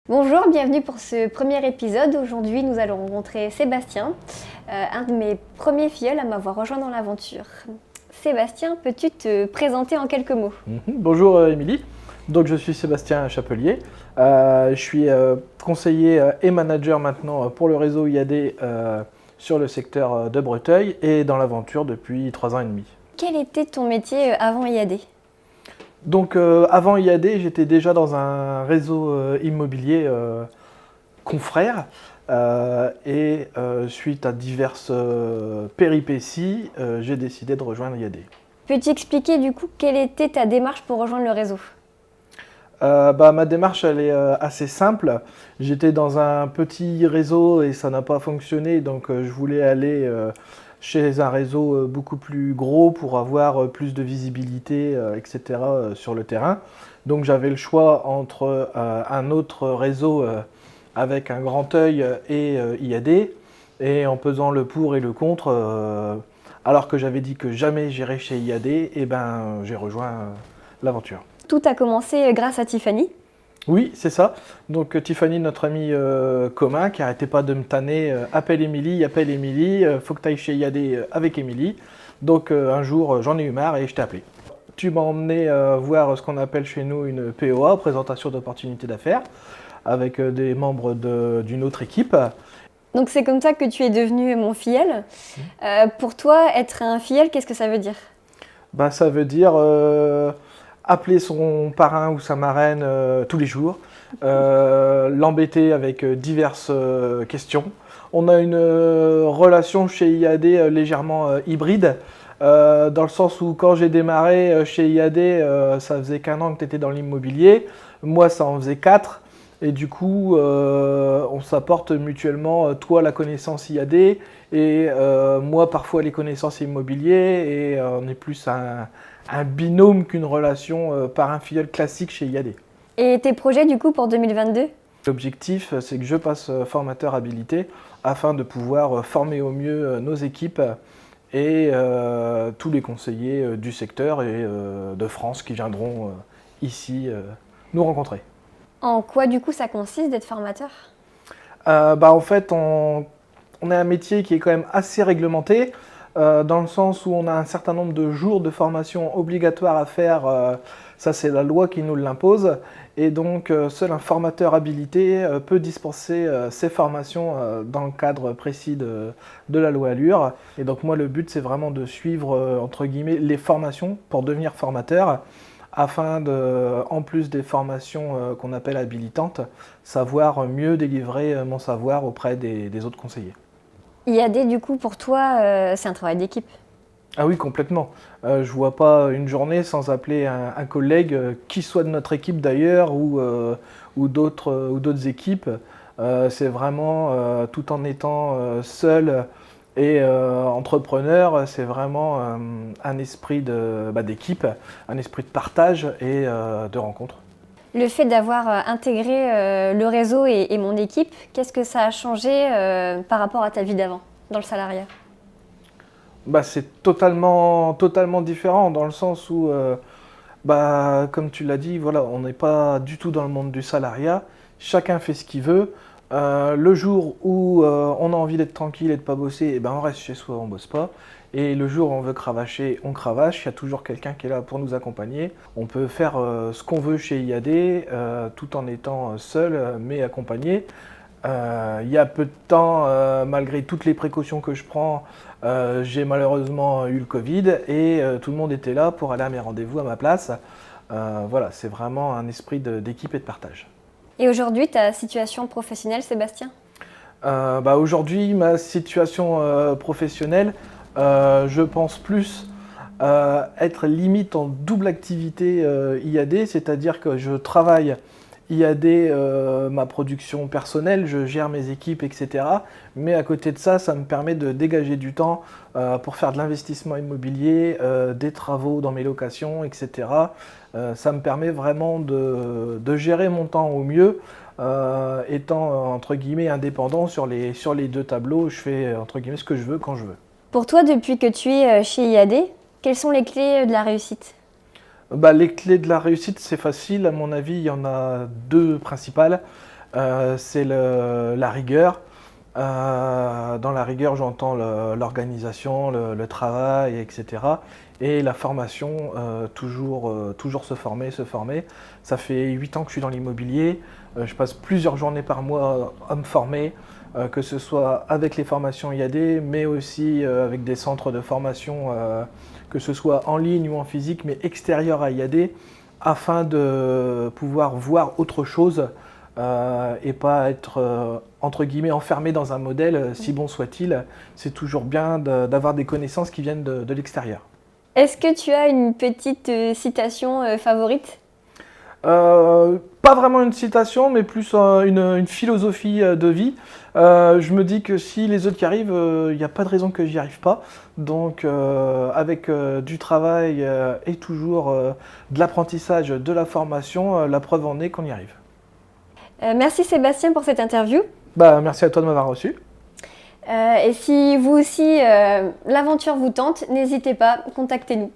Bonjour, bienvenue pour ce premier épisode. Aujourd'hui, nous allons rencontrer Sébastien, un de mes premiers filleuls à m'avoir rejoint dans l'aventure. Sébastien, peux-tu te présenter en quelques mots? Bonjour Émilie, donc je suis Sébastien Chapelier, je suis conseiller et manager maintenant pour le réseau IAD sur le secteur de Breteuil et dans l'aventure depuis 3 ans et demi. Quel était ton métier avant IAD? Donc avant IAD, j'étais déjà dans un réseau immobilier confrère et suite à diverses péripéties, j'ai décidé de rejoindre IAD. Peux-tu expliquer du coup quelle était ta démarche pour rejoindre le réseau? Ma démarche elle est assez simple. J'étais dans un petit réseau et ça n'a pas fonctionné, donc je voulais aller chez un réseau beaucoup plus gros pour avoir plus de visibilité, etc. Sur le terrain. Donc j'avais le choix entre un autre réseau avec un grand œil et IAD. Et en pesant le pour et le contre, alors que j'avais dit que jamais j'irais chez IAD, et ben, j'ai rejoint l'aventure. Tout a commencé grâce à Tiffany. Oui, c'est ça. Donc Tiffany, notre ami commun, qui arrêtait pas de me tanner, appelle Émilie, faut que tu ailles chez IAD avec Émilie. Donc un jour, j'en ai eu marre et je t'ai appelé. Tu m'as emmené voir ce qu'on appelle chez nous une POA, présentation d'opportunités d'affaires, avec des membres d'une autre équipe. Donc c'est comme ça que tu es devenu mon filleul. Pour toi, être un filleul, qu'est-ce que ça veut dire? Ça veut dire appeler son parrain ou sa marraine tous les jours, l'embêter avec diverses questions. On a une relation chez IAD légèrement hybride, dans le sens où quand j'ai démarré chez IAD, ça faisait qu'1 an que tu étais dans l'immobilier, moi ça en faisait 4. Et du coup, on s'apporte mutuellement, toi la connaissance IAD et moi parfois les connaissances immobiliers, et on est plus un binôme qu'une relation parrain-filleul classique chez IAD. Et tes projets du coup pour 2022? L'objectif, c'est que je passe formateur habilité afin de pouvoir former au mieux nos équipes et tous les conseillers du secteur et de France qui viendront ici nous rencontrer. En quoi du coup ça consiste d'être formateur? En fait, on a un métier qui est quand même assez réglementé, dans le sens où on a un certain nombre de jours de formation obligatoires à faire. Ça, c'est la loi qui nous l'impose. Et donc, seul un formateur habilité peut dispenser ces formations dans le cadre précis de la loi Allure. Et donc, moi, le but, c'est vraiment de suivre, entre guillemets, les formations pour devenir formateur, afin de, en plus des formations qu'on appelle habilitantes, savoir mieux délivrer mon savoir auprès des autres conseillers. IAD du coup pour toi, c'est un travail d'équipe. Ah oui, complètement. Je vois pas une journée sans appeler un collègue, qui soit de notre équipe d'ailleurs, ou d'autres équipes. C'est vraiment, tout en étant seul et entrepreneur, c'est vraiment un esprit d'équipe, un esprit de partage et de rencontre. Le fait d'avoir intégré le réseau et mon équipe, qu'est-ce que ça a changé par rapport à ta vie d'avant, dans le salariat? C'est totalement différent dans le sens où, comme tu l'as dit, voilà, on n'est pas du tout dans le monde du salariat. Chacun fait ce qu'il veut. Le jour où on a envie d'être tranquille et de pas bosser, on reste chez soi, on bosse pas. Et le jour où on veut cravacher, on cravache. Il y a toujours quelqu'un qui est là pour nous accompagner. On peut faire ce qu'on veut chez IAD, tout en étant seul, mais accompagné. Il y a peu de temps, malgré toutes les précautions que je prends, j'ai malheureusement eu le Covid et tout le monde était là pour aller à mes rendez-vous à ma place. Voilà, c'est vraiment un esprit d'équipe et de partage. Et aujourd'hui, ta situation professionnelle, Sébastien? Aujourd'hui, ma situation professionnelle, je pense plus être limite en double activité IAD, c'est-à-dire que je travaille IAD, ma production personnelle, je gère mes équipes, etc. Mais à côté de ça, ça me permet de dégager du temps pour faire de l'investissement immobilier, des travaux dans mes locations, etc. Ça me permet vraiment de gérer mon temps au mieux, étant entre guillemets indépendant sur les 2 tableaux. Je fais entre guillemets ce que je veux quand je veux. Pour toi, depuis que tu es chez IAD, quelles sont les clés de la réussite? Les clés de la réussite, c'est facile. À mon avis, il y en a 2 principales. C'est la rigueur. Dans la rigueur, j'entends l'organisation, le travail, etc. Et la formation, toujours se former, se former. Ça fait 8 ans que je suis dans l'immobilier. Je passe plusieurs journées par mois à me former, que ce soit avec les formations IAD, mais aussi avec des centres de formation, que ce soit en ligne ou en physique, mais extérieurs à IAD, afin de pouvoir voir autre chose et pas être entre guillemets enfermé dans un modèle, si bon soit-il. C'est toujours bien d'avoir des connaissances qui viennent de l'extérieur. Est-ce que tu as une petite citation favorite? Pas vraiment une citation, mais plus une philosophie de vie. Je me dis que si les autres y arrivent, il n'y a pas de raison que j'y arrive pas. Donc avec du travail et toujours de l'apprentissage, de la formation, la preuve en est qu'on y arrive. Merci Sébastien pour cette interview. Bah, merci à toi de m'avoir reçu. Et si vous aussi l'aventure vous tente, n'hésitez pas, contactez-nous.